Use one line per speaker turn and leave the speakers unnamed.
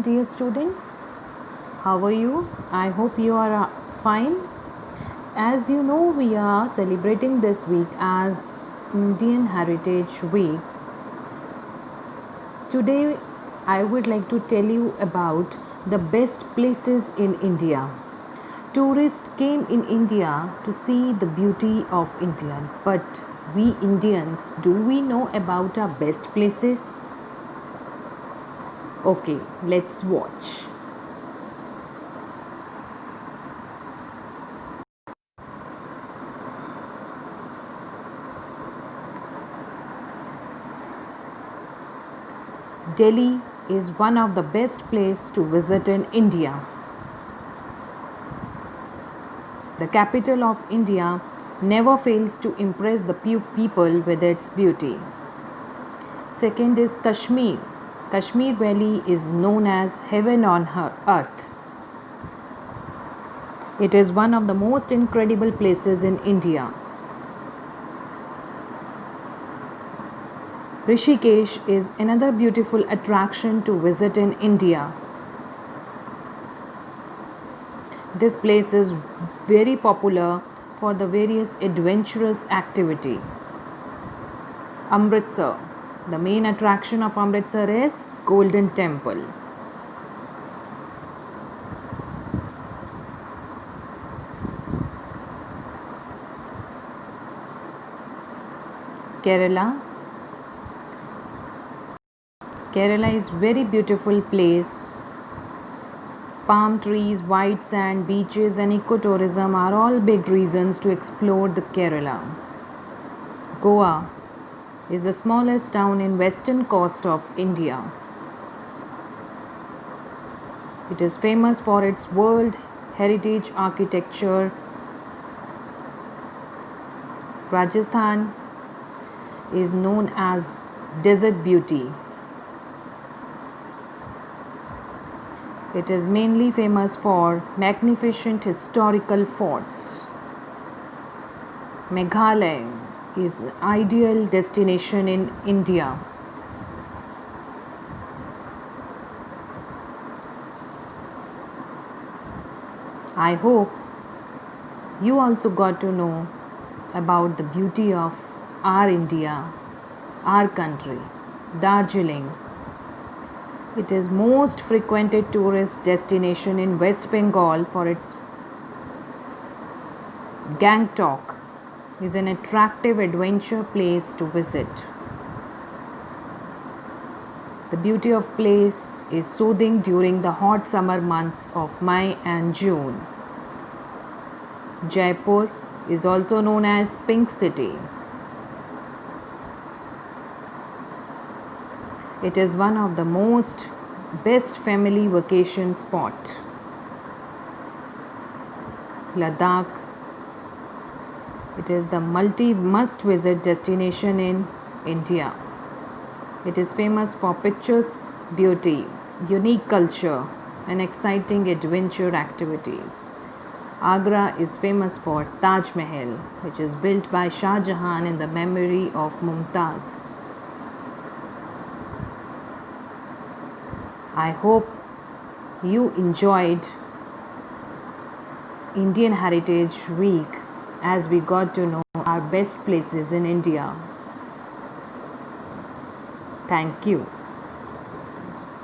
Dear students, how are you? I hope you are fine. As you know, we are celebrating this week as Indian Heritage Week. Today, I would like to tell you about the best places in India. Tourists came in India to see the beauty of India, but we Indians, do we know about our best places? Okay, let's watch. Delhi is one of the best places to visit in India. The capital of India never fails to impress the people with its beauty. Second is Kashmir. Kashmir Valley is known as heaven on earth. It is one of the most incredible places in India. Rishikesh is another beautiful attraction to visit in India. This place is very popular for the various adventurous activity. Amritsar. The main attraction of Amritsar is Golden Temple. Kerala. Kerala is very beautiful place. Palm trees, white sand, beaches and ecotourism are all big reasons to explore the Kerala. Goa is the smallest town in western coast of India. It is famous for its World Heritage architecture. Rajasthan is known as desert beauty. It is mainly famous for magnificent historical forts. Meghalaya is an ideal destination in India. I hope you also got to know about the beauty of our India, our country, Darjeeling. It is most frequented tourist destination in West Bengal for its Gangtok is an attractive adventure place to visit. The beauty of place is soothing during the hot summer months of May and June. Jaipur is also known as Pink City. It is one of the most best family vacation spot. Ladakh. It is the must visit destination in India. It is famous for picturesque beauty, unique culture and exciting adventure activities. Agra is famous for Taj Mahal, which is built by Shah Jahan in the memory of Mumtaz. I hope you enjoyed Indian Heritage Week as we got to know our best places in India. Thank you.